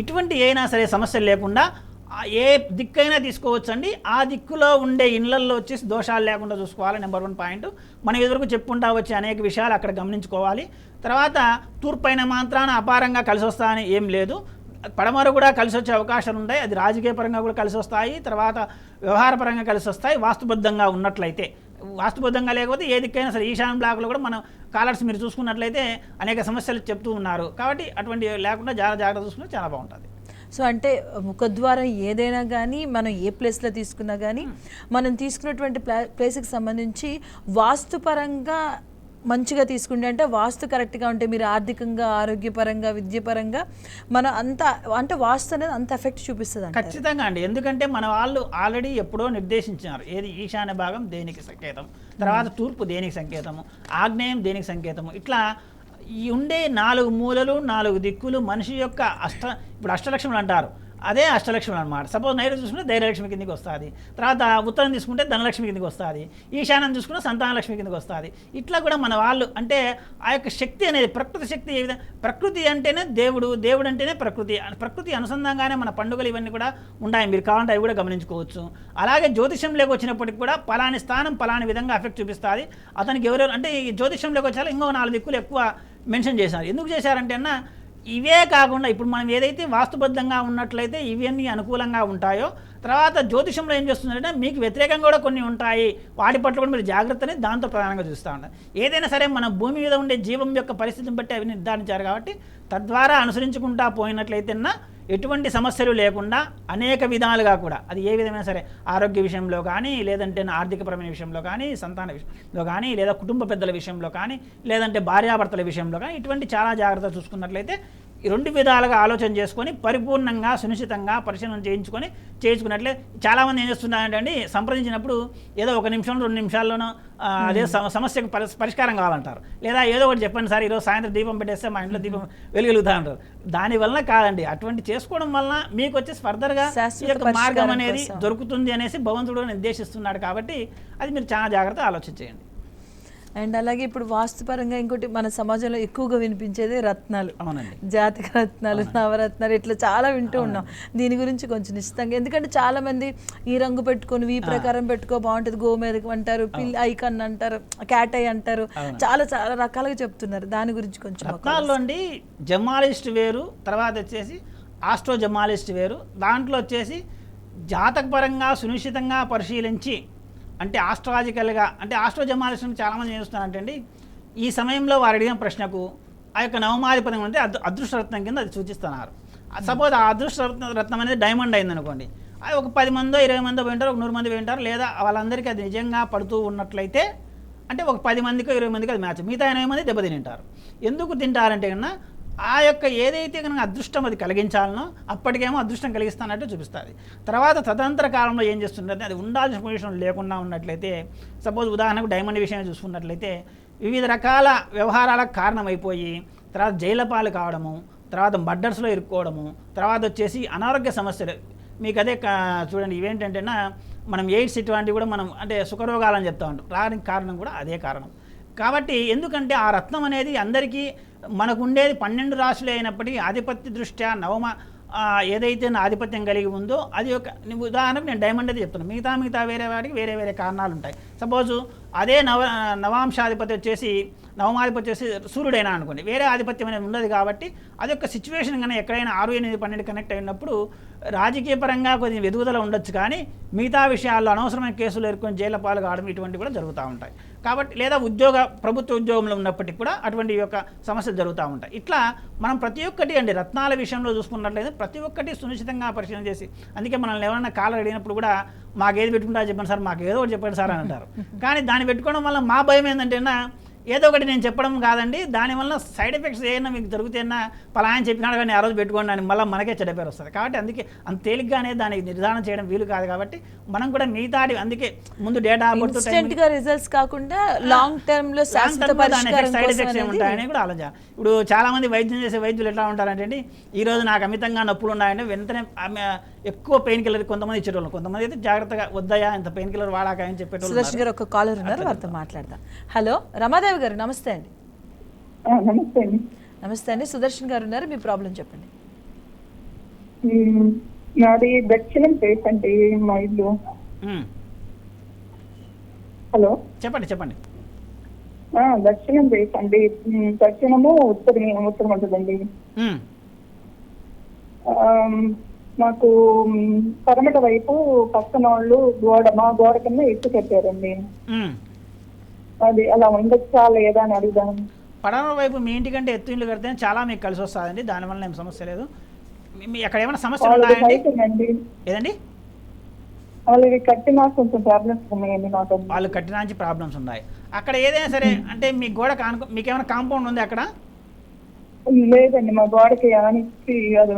ఇటువంటి అయినా సరే సమస్యలు లేకుండా ఏ దిక్కైనా తీసుకోవచ్చండి. ఆ దిక్కులో ఉండే ఇళ్లల్లో వచ్చేసి దోషాలు లేకుండా చూసుకోవాలి. Number 1 point. మనం ఎదురుకు చెప్పుకుంటా వచ్చే అనేక విషయాలు అక్కడ గమనించుకోవాలి. తర్వాత తూర్పైన మాత్రాన అపారంగా కలిసి వస్తాయని ఏం లేదు, పడమర కూడా కలిసి వచ్చే అవకాశాలు ఉంటాయి. అది రాజకీయ పరంగా కూడా కలిసి వస్తాయి, తర్వాత వ్యవహార పరంగా కలిసి వస్తాయి వాస్తుబద్ధంగా ఉన్నట్లయితే. వాస్తుబద్ధంగా లేకపోతే ఏ దిక్కైనా సరే ఈశాన్య బ్లాక్లో కూడా మనం కాలర్స్ మీరు చూసుకున్నట్లయితే అనేక సమస్యలు చెప్తూ ఉన్నారు. కాబట్టి అటువంటి లేకుండా జాగ్రత్త చూసుకుంటే చాలా బాగుంటుంది. సో అంటే ముఖద్వారం ఏదైనా కానీ మనం ఏ ప్లేస్లో తీసుకున్నా కానీ మనం తీసుకున్నటువంటి ప్లేస్కి సంబంధించి వాస్తుపరంగా మంచిగా తీసుకుంటే, అంటే వాస్తు కరెక్ట్గా ఉంటే మీరు ఆర్థికంగా, ఆరోగ్యపరంగా, విద్యపరంగా మన అంటే వాస్తు అనేది అంత ఎఫెక్ట్ చూపిస్తుంది. ఖచ్చితంగా అండి. ఎందుకంటే మన వాళ్ళు ఆల్రెడీ ఎప్పుడో నిర్దేశించారు ఏది ఈశాన్య భాగం దేనికి సంకేతం, తర్వాత తూర్పు దేనికి సంకేతము, ఆగ్నేయం దేనికి సంకేతము. ఇట్లా ఈ ఉండే 4 మూలలు 4 దిక్కులు మనిషి యొక్క ఇప్పుడు అష్టలక్ష్ములు అంటారు, అదే అష్టలక్ష్ములు అనమాట. సపోజ్ నైరుతి చూసుకుంటే ధైర్యలక్ష్మి కిందకి వస్తుంది, తర్వాత ఉత్తరం తీసుకుంటే ధనలక్ష్మి కిందకి వస్తుంది, ఈశాన్యం చూసుకుంటే సంతానలక్ష్మి కిందకి వస్తుంది. ఇట్లా కూడా మన వాళ్ళు అంటే ఆ యొక్క శక్తి అనేది ప్రకృతి శక్తి ఏ విధంగా, ప్రకృతి అంటేనే దేవుడు, దేవుడు అంటేనే ప్రకృతి, ప్రకృతి అనుసంధానంగానే మన పండుగలు ఇవన్నీ కూడా ఉన్నాయి. మీరు కావాలంటే అవి కూడా గమనించుకోవచ్చు. అలాగే జ్యోతిషంలోకి వచ్చినప్పటికి కూడా పలాని స్థానం పలాని విధంగా ఎఫెక్ట్ చూపిస్తుంది. అతనికి ఎవరెవరు అంటే ఈ జ్యోతిషంలోకి వచ్చారో ఇంకో 4 దిక్కులు ఎక్కువ మెన్షన్ చేశారు. ఎందుకు చేశారంటే అన్న ఇవే కాకుండా ఇప్పుడు మనం ఏదైతే వాస్తుబద్ధంగా ఉన్నట్లయితే ఇవన్నీ అనుకూలంగా ఉంటాయో, తర్వాత జ్యోతిషంలో ఏం చేస్తుందంటే మీకు వ్యతిరేకంగా కూడా కొన్ని ఉంటాయి, వాటి పట్ల కూడా మీరు జాగ్రత్తని దాంతో ప్రధానంగా చూస్తూ ఉంటారు. ఏదైనా సరే మన భూమి మీద ఉండే జీవం యొక్క పరిస్థితిని బట్టి అవి నిర్ధారించారు. కాబట్టి తద్వారా అనుసరించుకుంటా పోయినట్లయితేనా ఎటువంటి సమస్యలు లేకుండా అనేక విధాలుగా కూడా అది ఏ విధమైనా సరే ఆరోగ్య విషయంలో కానీ, లేదంటే ఆర్థికపరమైన విషయంలో కానీ, సంతాన విషయంలో కానీ, లేదా కుటుంబ పెద్దల విషయంలో కానీ, లేదంటే భార్యాభర్తల విషయంలో కానీ ఇటువంటి చాలా జాగ్రత్తగా చూసుకున్నట్లయితే ఈ 2 విధాలుగా ఆలోచన చేసుకొని పరిపూర్ణంగా సునిశ్చితంగా పరిశీలన చేయించుకున్నట్లే. చాలామంది ఏం చేస్తున్నారంటే సంప్రదించినప్పుడు ఏదో 1 నిమిషం 2 నిమిషాల్లోనో అదే సమస్యకు పరిష్కారం కావాలంటారు, లేదా ఏదో ఒకటి చెప్పండి సార్ ఈరోజు సాయంత్రం దీపం పెట్టేస్తే మా ఇంట్లో దీపం వెలుగులుగుతా అంటారు. దానివల్ల కాదండి, అటువంటి చేసుకోవడం వలన మీకు వచ్చేసి ఫర్దర్గా ఈ యొక్క మార్గం అనేది దొరుకుతుంది అనేసి భగవంతుడు నిర్దేశిస్తున్నాడు. కాబట్టి అది మీరు చాలా జాగ్రత్తగా ఆలోచన చేయండి. అండ్ అలాగే ఇప్పుడు వాస్తుపరంగా ఇంకోటి మన సమాజంలో ఎక్కువగా వినిపించేది రత్నాలు. అవునండి, జాతక రత్నాలు, నవరత్నాలు, ఇట్లా చాలా వింటూ ఉన్నాం. దీని గురించి కొంచెం నిశ్చితంగా, ఎందుకంటే చాలా మంది ఈ రంగు పెట్టుకొని ఈ ప్రకారం పెట్టుకో బాగుంటుంది, గోమేదకం అంటారు, పిల్ ఐకన్ అంటారు, క్యాట్ ఐ అంటారు, చాలా చాలా రకాలుగా చెప్తున్నారు. దాని గురించి కొంచెం. రత్నాల్లో అండి జమాలిస్ట్ వేరు, తర్వాత వచ్చేసి ఆస్ట్రో జమాలిస్ట్ వేరు. దాంట్లో వచ్చేసి జాతకపరంగా సునిశ్చితంగా పరిశీలించి అంటే ఆస్ట్రాలజికల్గా అంటే ఆస్ట్రో జమాలిస్ట్ని చాలామంది ఏం చేస్తున్నారంటే అండి ఈ సమయంలో వారు అడిగిన ప్రశ్నకు ఆ యొక్క నవమాధిపత్యం అంటే అదృష్టరత్నం కింద అది సూచిస్తున్నారు. సపోజ్ ఆ అదృష్టరత్నం అనేది డైమండ్ అయిందనుకోండి, అది ఒక 10 మందో 20 మందో వింటారు, ఒక 100 మంది వింటారు, లేదా వాళ్ళందరికీ అది నిజంగా పడుతూ ఉన్నట్లయితే అంటే ఒక 10 మందికో 20 మందికి అది మ్యాచ్, మిగతా 80 మంది దెబ్బతింటారు. ఎందుకు తింటారంటే కన్నా ఆ యొక్క ఏదైతే కనుక అదృష్టం అది కలిగించాలనో అప్పటికేమో అదృష్టం కలిగిస్తానట్టు చూపిస్తుంది. తర్వాత తదనంతర కాలంలో ఏం చేస్తుంటే అది ఉండాల్సిన పొజిషన్ లేకుండా ఉన్నట్లయితే, సపోజ్ ఉదాహరణకు డైమండ్ విషయం చూసుకున్నట్లయితే వివిధ రకాల వ్యవహారాలకు కారణమైపోయి తర్వాత జైల పాలు కావడము, తర్వాత మర్డర్స్లో ఇరుక్కోవడము, తర్వాత వచ్చేసి అనారోగ్య సమస్యలు. మీకు అదే చూడండి ఇవేంటంటేనా మనం ఎయిడ్స్ ఇటువంటివి కూడా మనం అంటే సుఖరోగాలని చెప్తా ఉంటాం, రానికి కారణం కూడా అదే కారణం. కాబట్టి ఎందుకంటే ఆ రత్నం అనేది అందరికీ మనకు ఉండేది 12 రాశులు అయినప్పటికీ ఆధిపత్య దృష్ట్యా నవమ ఏదైతే ఆధిపత్యం కలిగి ఉందో అది ఒక ఉదాహరణకు నేను డైమండ్ అయితే చెప్తున్నాను, మిగతా వేరే వాటికి వేరే వేరే కారణాలు ఉంటాయి. సపోజు అదే నవాంశాధిపతి వచ్చేసి నవమాధిపత్యం వచ్చేసి సూర్యుడైనా అనుకోండి, వేరే ఆధిపత్యం అనేది ఉండదు కాబట్టి అదొక సిచ్యువేషన్ కానీ ఎక్కడైనా 6, 8, 12 కనెక్ట్ అయినప్పుడు రాజకీయ పరంగా కొంచెం ఎదుగుదల ఉండొచ్చు, కానీ మిగతా విషయాల్లో అనవసరమైన కేసులు ఎదుర్కొని జైలు పాలు కావడం ఇటువంటివి కూడా జరుగుతూ ఉంటాయి. కాబట్టి లేదా ప్రభుత్వ ఉద్యోగంలో ఉన్నప్పటికీ కూడా అటువంటి యొక్క సమస్యలు జరుగుతూ ఉంటాయి. ఇట్లా మనం ప్రతి ఒక్కటి అండి రత్నాల విషయంలో చూసుకున్నట్లయితే ప్రతి ఒక్కటి సునిశ్చితంగా పరిశీలన చేసి, అందుకే మనల్ని ఎవరైనా కాలర్ అడిగినప్పుడు కూడా మాకేది పెట్టుకుంటా చెప్పండి సార్, మాకు ఏదో ఒకటి చెప్పండి సార్ అని అంటారు. కానీ దాన్ని పెట్టుకోవడం వల్ల మా భయం ఏంటంటే ఏదో ఒకటి నేను చెప్పడం కాదండి, దానివల్ల సైడ్ ఎఫెక్ట్స్ ఏమైనా మీకు దొరుకుతాయన్నా పలాయని చెప్పినాడు కానీ ఆ రోజు పెట్టుకోండి అని మళ్ళీ మనకే చెడ్డ పేరు వస్తుంది. కాబట్టి అందుకే అంత తేలిగ్గానే దానికి నిర్ధారణ చేయడం వీలు కాదు. కాబట్టి మనం కూడా మిగతాది అందుకే ముందు డేటా రిజల్ట్స్ కాకుండా లాంగ్ టర్మ్ లో సైడ్ ఎఫెక్ట్స్ ఏముంటాయని కూడా ఆలోచన. ఇప్పుడు చాలా మంది వైద్యం చేసే వైద్యులు ఎట్లా ఉంటారంటే ఈ రోజు నాకు అమితంగా నొప్పులు ఉన్నాయంటే వెంటనే ఎక్కువ పెయిన్ కిల్లర్ కొంతమంది ఇచ్చేటోళ్ళు, కొంతమంది అయితే జాగ్రత్తగా వద్దయా ఇంత పెయిన్ కిల్లర్ వాడాక అని చెప్పేటోళ్ళు. సుదర్శన్ గారు ఒక కాలర్ ఉన్నారు, వారితో మాట్లాడదాం. హలో రమాదేవి గారు, నమస్తే అండి. నమస్తే అండి. నమస్తే అండి, సుదర్శన్ గారు ఉన్నారు, మీ ప్రాబ్లం చెప్పండి. నాది దక్షిణం ప్లేస్ అండి మా ఇల్లు. హలో చెప్పండి చెప్పండి. దక్షిణం ప్లేస్ అండి. దక్షిణము ఉత్తరం ఉంటుందండి. మాకు పరమట వైపు పక్కన వాళ్ళు మా గోడ కింద ఎత్తు కట్టారండి. అది అలా ఉండొచ్చా లేదా అని అడుగుదాం. పడమర వైపు మీ ఇంటికంటే ఎత్తు ఇల్లు కడితే చాలా మీకు కలిసి వస్తుందండి, దానివల్ల ఏం సమస్య లేదు. అక్కడ ఏమైనా సమస్యలు ఉన్నాయండి? ఏదండి వాళ్ళకి కట్టినా కొంచెం ప్రాబ్లమ్స్ ఉన్నాయండి. నాకు వాళ్ళు కట్టినా నుంచి ప్రాబ్లమ్స్ ఉన్నాయి. అక్కడ ఏదైనా సరే అంటే మీ గోడ మీకు ఏమైనా కాంపౌండ్ ఉంది అక్కడ? లేదండి, మా గోడకి ఆనిచ్చి అది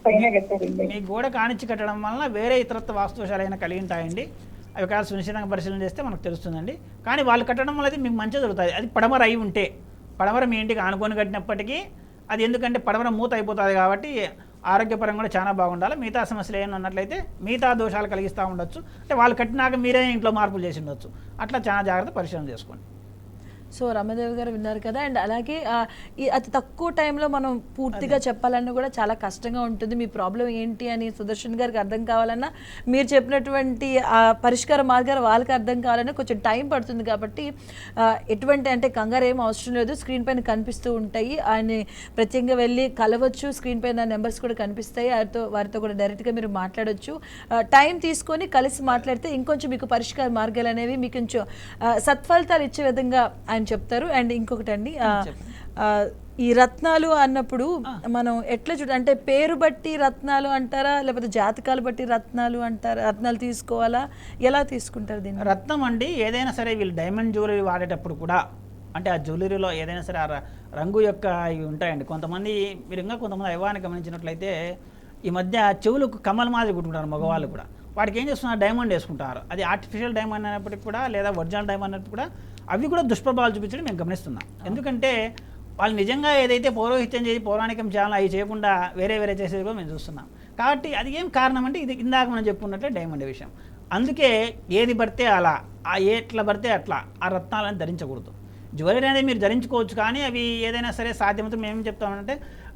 పైన కట్టారండి. మీ గోడ కానిచ్చి కట్టడం వలన వేరే ఇతరత్వ వాస్తుదోషాలైనా కలిగి ఉంటాయండి. అవి కాదు సునిశ్చితంగా పరిశీలన చేస్తే మనకు తెలుస్తుందండి. కానీ వాళ్ళు కట్టడం వల్ల అయితే మీకు మంచిగా జరుగుతుంది. అది పడమర అయి ఉంటే, పడమర మీ ఇంటికి ఆనుకొని కట్టినప్పటికీ అది ఎందుకంటే పడమర మూత అయిపోతుంది కాబట్టి ఆరోగ్యపరంగా కూడా చాలా బాగుండాలి. మిగతా సమస్యలు ఏమైనా ఉన్నట్లయితే మిగతా దోషాలు కలిగిస్తూ ఉండొచ్చు. అంటే వాళ్ళు కట్టినాక మీరే ఇంట్లో మార్పులు చేసి ఉండొచ్చు. అట్లా చాలా జాగ్రత్త పరిశీలన చేసుకోండి. సో రమాదేవి గారు విన్నారు కదా. అండ్ అలాగే అతి తక్కువ టైంలో మనం పూర్తిగా చెప్పాలన్నా కూడా చాలా కష్టంగా ఉంటుంది. మీ ప్రాబ్లం ఏంటి అని సుదర్శన్ గారికి అర్థం కావాలన్నా, మీరు చెప్పినటువంటి పరిష్కార మార్గాలు వాళ్ళకి అర్థం కావాలన్నా కొంచెం టైం పడుతుంది. కాబట్టి ఎటువంటి అంటే కంగారు ఏం అవసరం లేదు, స్క్రీన్ పైన కనిపిస్తూ ఉంటాయి. ఆయన ప్రత్యేకంగా వెళ్ళి కలవచ్చు, స్క్రీన్ పైన నెంబర్స్ కూడా కనిపిస్తాయి, వారితో కూడా డైరెక్ట్గా మీరు మాట్లాడవచ్చు. టైం తీసుకొని కలిసి మాట్లాడితే ఇంకొంచెం మీకు పరిష్కార మార్గాలు అనేవి మీకు కొంచెం సత్ఫలితాలు ఇచ్చే విధంగా ఆయన చెప్తారు. అండ్ ఇంకొకటి అండి, ఈ రత్నాలు అన్నప్పుడు మనం ఎట్లా అంటే పేరు బట్టి రత్నాలు అంటారా, లేకపోతే జాతకాలు బట్టి రత్నాలు అంటారా? రత్నాలు తీసుకోవాలా, ఎలా తీసుకుంటారు దీన్ని? రత్నం అండి ఏదైనా సరే వీళ్ళు డైమండ్ జ్యువెలరీ వాడేటప్పుడు కూడా అంటే ఆ జ్యువెలరీలో ఏదైనా సరే ఆ రంగు యొక్క ఇవి ఉంటాయండి. కొంతమంది మీరు ఇంకా కొంతమంది అయవాన్ని గమనించినట్లయితే ఈ మధ్య చెవులకు కమ్మల మాదిరి కుట్టుకుంటారు మగవాళ్ళు కూడా. వాటికి ఏం చేస్తున్నారు, డైమండ్ వేసుకుంటారు. అది ఆర్టిఫిషియల్ డైమండ్ అయినప్పటికీ కూడా లేదా ఒరిజినల్ డైమండ్ అయినప్పటికీ కూడా అవి కూడా దుష్ప్రభావాలు చూపించడం మేము గమనిస్తున్నాం. ఎందుకంటే వాళ్ళు నిజంగా ఏదైతే పౌరోహిత్యం చేసి పౌరాణికం చేయాలో అవి చేయకుండా వేరే చేసేది కూడా మేము చూస్తున్నాం. కాబట్టి అది ఏం కారణం అంటే ఇది ఇందాక మనం చెప్పుకున్నట్లే డైమండ్ విషయం. అందుకే ఏది పడితే అలా ఎట్లా పడితే అట్లా ఆ రత్నాలను ధరించకూడదు. జ్యువెలరీ అనేది మీరు ధరించుకోవచ్చు, కానీ అవి ఏదైనా సరే సాధ్యమైతే మేము ఏం చెప్తామంటే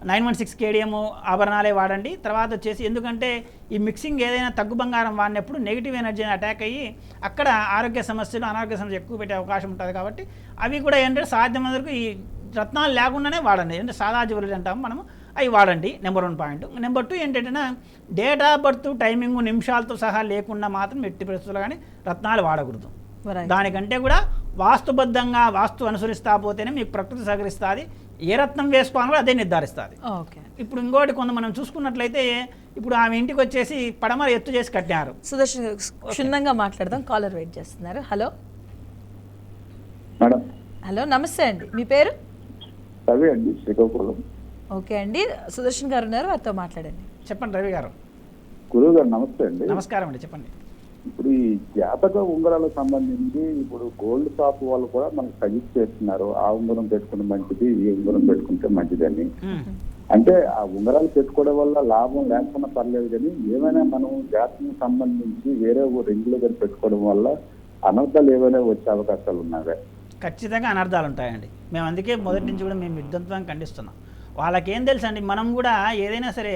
916 KDM ఆభరణాలే వాడండి. తర్వాత వచ్చేసి ఎందుకంటే ఈ మిక్సింగ్ ఏదైనా తగ్గు బంగారం వాడినప్పుడు నెగిటివ్ ఎనర్జీ అటాక్ అయ్యి అక్కడ ఆరోగ్య సమస్యలు అనారోగ్య సమస్యలు ఎక్కువ పెట్టే అవకాశం ఉంటుంది. కాబట్టి అవి కూడా ఏంటంటే సాధ్యమైన వరకు ఈ రత్నాలు లేకుండానే వాడండి. అంటే సాదా జ్యువెలరీ అంటాము మనము, అవి వాడండి. Number 1 point. నెంబర్ 2 ఏంటంటే డేట్ ఆఫ్ బర్త్ టైమింగ్ నిమిషాలతో సహా లేకుండా మాత్రం ఎట్టి పరిస్థితుల్లో కానీ రత్నాలు వాడకూడదు. దానికంటే కూడా వాస్తుబద్ధంగా వాస్తు అనుసరిస్తా పోతేనే మీకు ప్రకృతి సహకరిస్తుంది. ఏ రత్నం వేసుకోవాలని కూడా అదే నిర్ధారిస్తుంది. ఇప్పుడు ఇంకోటి కొంత మనం చూసుకున్నట్లయితే ఇప్పుడు ఆమె ఇంటికి వచ్చేసి పడమర ఎత్తు చేసి కట్టారు. సుదర్శన్ క్షుణ్ణంగా మాట్లాడదాం, కాలర్ వెయిట్ చేస్తున్నారు. Hello madam. హలో నమస్తే అండి, మీ పేరు? రవి అండి, శ్రీకాకుళం. ఓకే అండి, సుదర్శన్ గారు ఉన్నారు, వారితో మాట్లాడండి. చెప్పండి రవి గారు. గురువు గారు నమస్తే అండి. నమస్కారం అండి, చెప్పండి. ఇప్పుడు ఈ జాతక ఉంగరాలకు సంబంధించి ఇప్పుడు గోల్డ్ షాప్ వాళ్ళు కూడా మనకు సజెస్ట్ చేస్తున్నారు, ఆ ఉంగరం పెట్టుకుంటే మంచిది, ఈ ఉంగరం పెట్టుకుంటే మంచిదని. అంటే ఆ ఉంగరాలు పెట్టుకోవడం వల్ల లాభం లేకుండా పర్లేదు, కానీ ఏమైనా మనం జాతకం సంబంధించి వేరే రింగులు కానీ పెట్టుకోవడం వల్ల అనర్థాలు ఏమైనా వచ్చే అవకాశాలు ఉన్నాయా? ఖచ్చితంగా అనర్థాలు ఉంటాయండి. మేము అందుకే మొదటి నుంచి కూడా మేము విద్వంత్వం ఖండిస్తున్నాం. వాళ్ళకేం తెలుసు అండి. మనం కూడా ఏదైనా సరే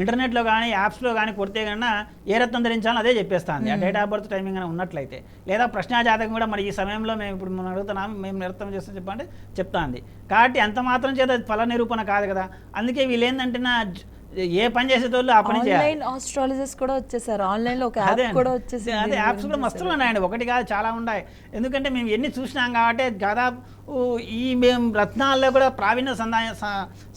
ఇంటర్నెట్లో కానీ యాప్స్లో కానీ కొడితే కన్నా ఏ రత్నం ధరించాలో అదే చెప్పేస్తాను. ఆ డేట్ ఆఫ్ బర్త్ టైమింగ్ అని ఉన్నట్లయితే, లేదా ప్రశ్నాజాతకం కూడా మరి ఈ సమయంలో మేము ఇప్పుడు మనం అడుగుతున్నాం, మేము నిర్తం చేస్తాం చెప్పండి చెప్తాంది. కాబట్టి అంత మాత్రం చేత ఫల నిరూపణ కాదు కదా. అందుకే వీళ్ళు ఏంటంటే ఏ పని చేసేటోళ్ళు ఆ పని చేయాలి. ఆన్లైన్ ఆస్ట్రాలజిస్ట్ కూడా వచ్చేసారు, ఆన్లైన్ లో ఒక యాప్ కూడా వచ్చేసింది. అదే యాప్స్ కూడా మస్తులు ఉన్నాయండి, ఒకటి కాదు చాలా ఉన్నాయి. ఎందుకంటే మేము ఎన్ని చూసినాం కాబట్టి దాదాపు మేము రత్నాల్లో కూడా ప్రావీణ్య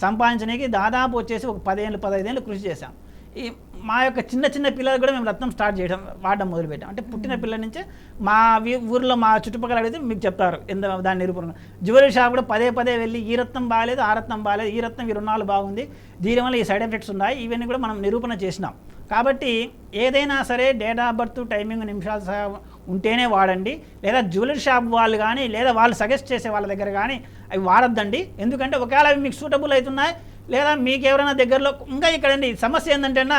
సంపాదించడానికి దాదాపు వచ్చేసి ఒక 10-15 ఏళ్ళు కృషి చేశాం. ఈ మా యొక్క చిన్న చిన్న పిల్లలు కూడా మేము రత్నం స్టార్ట్ చేయడం వాడడం మొదలుపెట్టాం. అంటే పుట్టిన పిల్లల నుంచే మా ఊర్లో మా చుట్టుపక్కల అడిగితే మీకు చెప్తారు ఎంత దాని నిరూపణ. జ్యువెలరీ షాప్ కూడా పదే వెళ్ళి ఈ రత్నం బాగాలేదు, ఆ రత్నం బాగాలేదు, ఈ రత్నం 2 బాగుంది, దీనివల్ల ఈ సైడ్ ఎఫెక్ట్స్ ఉన్నాయి, ఇవన్నీ కూడా మనం నిరూపణ చేసినాం. కాబట్టి ఏదైనా సరే డేట్ ఆఫ్ బర్త్ టైమింగ్ నిమిషాలు ఉంటేనే వాడండి. లేదా జ్యువెలరీ షాప్ వాళ్ళు కానీ లేదా వాళ్ళు సజెస్ట్ చేసే వాళ్ళ దగ్గర కానీ అవి వాడద్దండి. ఎందుకంటే ఒకవేళ అవి మీకు సూటబుల్ అవుతున్నాయి లేదా మీకు ఎవరైనా దగ్గరలో ఇంకా ఇక్కడండి సమస్య ఏంటంటేనా,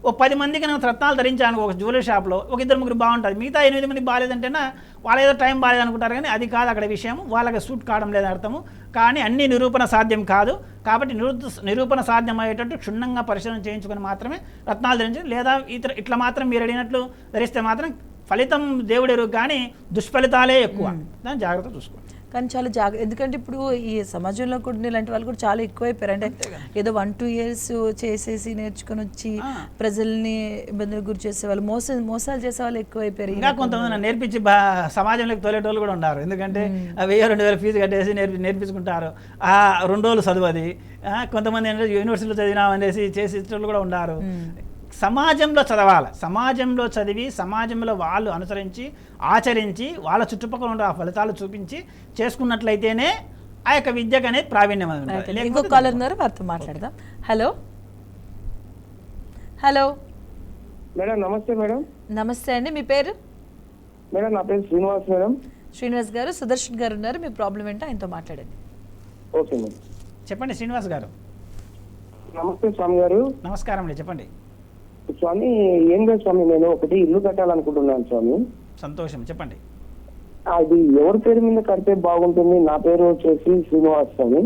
ఓ 10 మందికి నేను రత్నాలు ధరించాను ఒక జ్యువెలరీ షాప్లో, ఒక 2-3 బాగుంటుంది, మిగతా 8 మంది బాగాలేదంటేనా వాళ్ళు ఏదో టైం బాగాలేదు అనుకుంటారు. కానీ అది కాదు అక్కడ విషయం, వాళ్ళకి సూట్ కావడం లేదని అర్థము. కానీ అన్ని నిరూపణ సాధ్యం కాదు. కాబట్టి నిరూపణ సాధ్యం అయ్యేటట్టు క్షుణ్ణంగా పరిశీలన చేయించుకొని మాత్రమే రత్నాలు ధరించండి. లేదా ఇట్లా మాత్రం మీరు అడిగినట్లు ధరిస్తే మాత్రం ఫలితం దేవుడెరు, కానీ దుష్ఫలితాలే ఎక్కువ. దాన్ని జాగ్రత్త చూసుకోండి. కానీ చాలా ఎందుకంటే ఇప్పుడు ఈ సమాజంలో కూడా ఇలాంటి వాళ్ళు కూడా చాలా ఎక్కువైపోయారు. అంటే ఏదో 1-2 years చేసేసి నేర్చుకుని వచ్చి ప్రజల్ని ఇబ్బందులకు గురి చేసే వాళ్ళు, మోసాలు చేసే వాళ్ళు ఎక్కువైపోయారు. ఇంకా కొంతమంది నేర్పించి సమాజంలోకి తోలేటోళ్ళు కూడా ఉన్నారు. ఎందుకంటే 1000-2000 ఫీజు కట్టేసి నేర్పించుకుంటారు. 2 రోజులు చదువుది. కొంతమంది ఏంటంటే యూనివర్సిటీలో చదివినామనేసి చేసేటోళ్ళు కూడా ఉన్నారు. సమాజంలో చదవాలి, సమాజంలో చదివి సమాజంలో వాళ్ళు అనుసరించి ఆచరించి వాళ్ళ చుట్టుపక్కల ఉండే ఆ ఫలితాలు చూపించి చేసుకున్నట్లయితేనే ఆ యొక్క విద్యకు అనేది ప్రావీణ్యం అనేది. ఇంకో కాలర్ ఉన్నారు, వారితో మాట్లాడదాం. హలో హలో మేడం నమస్తే. మేడం నమస్తే అండి, మీ పేరు? మేడం నా పేరు శ్రీనివాస్. మేడం శ్రీనివాస్ గారు, సుదర్శన్ గారు ఉన్నారు, మీ ప్రాబ్లం ఏంటో ఆయనతో మాట్లాడండి. Okay madam. చెప్పండి శ్రీనివాస్ గారు. నమస్తే స్వామి గారు. నమస్కారం అండి, చెప్పండి స్వామి. ఏం లేదు స్వామి, నేను ఒకటి ఇల్లు కట్టాలనుకుంటున్నాను స్వామి. సంతోషం, చెప్పండి. అది ఎవరి పేరు మీద కడితే బాగుంటుంది? నా పేరు వచ్చేసి శ్రీనివాస్ స్వామి.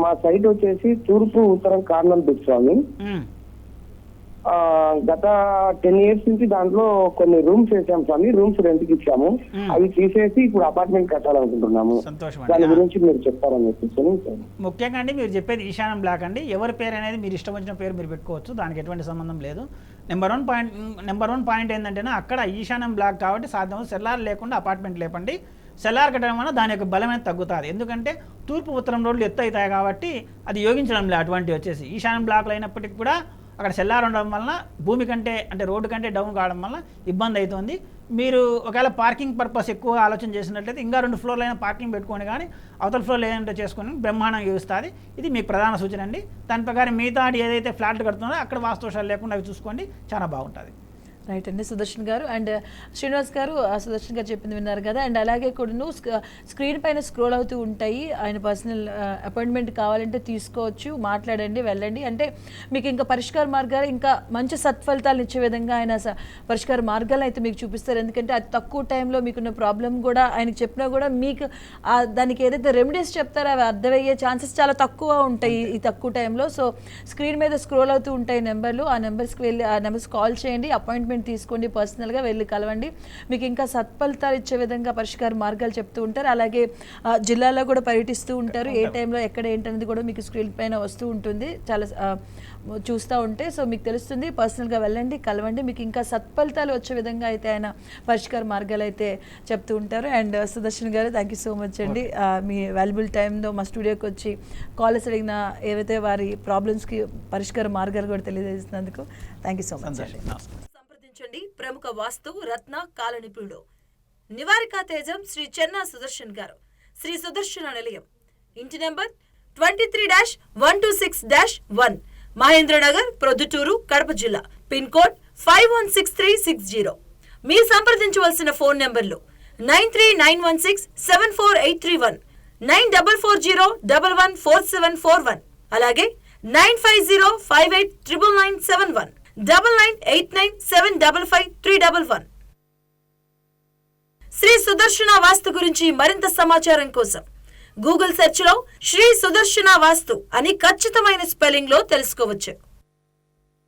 మా సైట్ వచ్చేసి తూర్పు ఉత్తరం కార్నర్ బిట్ స్వామి. గత 10 years నుంచి దాంట్లో కొన్ని రూమ్స్ వేసాం స్వామి. రూమ్స్ రెంట్కి ఇచ్చాము, అవి తీసేసి ఇప్పుడు అపార్ట్మెంట్ కట్టాలనుకుంటున్నాము. దాని గురించి మీరు చెప్తారని చెప్పి. ముఖ్యంగా అండి మీరు చెప్పేది ఈశాన్యం బ్లాక్ అండి. ఎవరి పేరు అనేది మీరు ఇష్టం వచ్చిన పేరు మీరు పెట్టుకోవచ్చు, దానికి ఎటువంటి సంబంధం లేదు. నెంబర్ వన్ పాయింట్ ఏంటంటే అక్కడ ఈశాన్యం బ్లాక్ కాబట్టి సాధ్యం సెల్లార్ లేకుండా అపార్ట్మెంట్ లేపండి. సెల్లార్ కట్టడం వల్ల దాని యొక్క బలం అనేది తగ్గుతుంది. ఎందుకంటే తూర్పు ఉత్తరం రోడ్లు ఎత్తు అవుతాయి కాబట్టి అది యోగించడం లేదు. అటువంటి వచ్చేసి ఈశాన్యం బ్లాక్లు అయినప్పటికీ కూడా అక్కడ సెల్లార్ ఉండడం వలన భూమి కంటే అంటే రోడ్డు కంటే డౌన్ కావడం వల్ల ఇబ్బంది అవుతుంది. మీరు ఒకవేళ పార్కింగ్ పర్పస్ ఎక్కువ ఆలోచన చేసినట్లయితే ఇంకా 2 ఫ్లోర్లు అయినా పార్కింగ్ పెట్టుకొని కానీ అవతల ఫ్లోర్లు ఏదంటే చేసుకొని బ్రహ్మాండంగా యోగిస్తుంది. ఇది మీకు ప్రధాన సూచన అండి. దాని ప్రకారం మిగతా ఏదైతే ఫ్లాట్లు కడుతున్నారో అక్కడ వాస్తోషాలు లేకుండా అవి చూసుకోండి, చాలా బాగుంటుంది. రైట్ అండి సుదర్శన్ గారు. అండ్ శ్రీనివాస్ గారు, సుదర్శన్ గారు చెప్పింది విన్నారు కదా. అండ్ అలాగే కూడా స్క్రీన్ పైన స్క్రోల్ అవుతూ ఉంటాయి. ఆయన పర్సనల్ అపాయింట్మెంట్ కావాలంటే తీసుకోవచ్చు, మాట్లాడండి, వెళ్ళండి. అంటే మీకు ఇంకా పరిష్కార మార్గాలు, ఇంకా మంచి సత్ఫలితాలు ఇచ్చే విధంగా ఆయన పరిష్కార మార్గాలు అయితే మీకు చూపిస్తారు. ఎందుకంటే అతి తక్కువ టైంలో మీకున్న ప్రాబ్లం కూడా ఆయనకు చెప్పినా కూడా మీకు దానికి ఏదైతే రెమెడీస్ చెప్తారో అవి అర్థమయ్యే ఛాన్సెస్ చాలా తక్కువ ఉంటాయి ఈ తక్కువ టైంలో. సో స్క్రీన్ మీద స్క్రోల్ అవుతూ ఉంటాయి నెంబర్లు, ఆ నెంబర్స్కి వెళ్ళి ఆ నెంబర్స్ కాల్ చేయండి, అపాయింట్మెంట్ తీసుకోండి, పర్సనల్గా వెళ్ళి కలవండి. మీకు ఇంకా సత్ఫలితాలు ఇచ్చే విధంగా పరిష్కార మార్గాలు చెప్తూ ఉంటారు. అలాగే జిల్లాలో కూడా పర్యటిస్తూ ఉంటారు. ఏ టైంలో ఎక్కడ ఏంటనేది కూడా మీకు స్క్రీన్ పైన వస్తూ ఉంటుంది, చాలా చూస్తూ ఉంటే. సో మీకు తెలుస్తుంది, పర్సనల్గా వెళ్ళండి, కలవండి. మీకు ఇంకా సత్ఫలితాలు వచ్చే విధంగా అయితే ఆయన పరిష్కార మార్గాలు అయితే చెప్తూ ఉంటారు. అండ్ సుదర్శన్ గారు, థ్యాంక్ యూ సో మచ్ అండి. మీ వాల్యుబుల్ టైంలో మా స్టూడియోకి వచ్చి కాలర్స్ అడిగిన ఏవైతే వారి ప్రాబ్లమ్స్కి పరిష్కార మార్గాలు కూడా తెలియజేసినందుకు థ్యాంక్ యూ సో మచ్ అండి. సంప్రదించండి ప్రముఖ వాస్తు రత్న కాల నిపుణుడు నివారికా తేజం శ్రీ చెన్నా సుదర్శన్ గారు, శ్రీ సుదర్శన నిలయం, ఇంటి నెంబర్ 23-126-1, మహేంద్రనగర్, ప్రొద్దుటూరు, కడప జిల్లా. Pin code 516360. మీరు సంప్రదించవలసిన ఫోన్ నెంబర్లు 9391674831, 9440114741, అలాగే 9505899971, 9989755311. శ్రీ సుదర్శన వాస్తు గురించి మరింత సమాచారం కోసం గూగుల్ సెర్చ్ లో శ్రీ సుదర్శన వాస్తు అని ఖచ్చితమైన స్పెల్లింగ్ లో తెలుసుకోవచ్చు.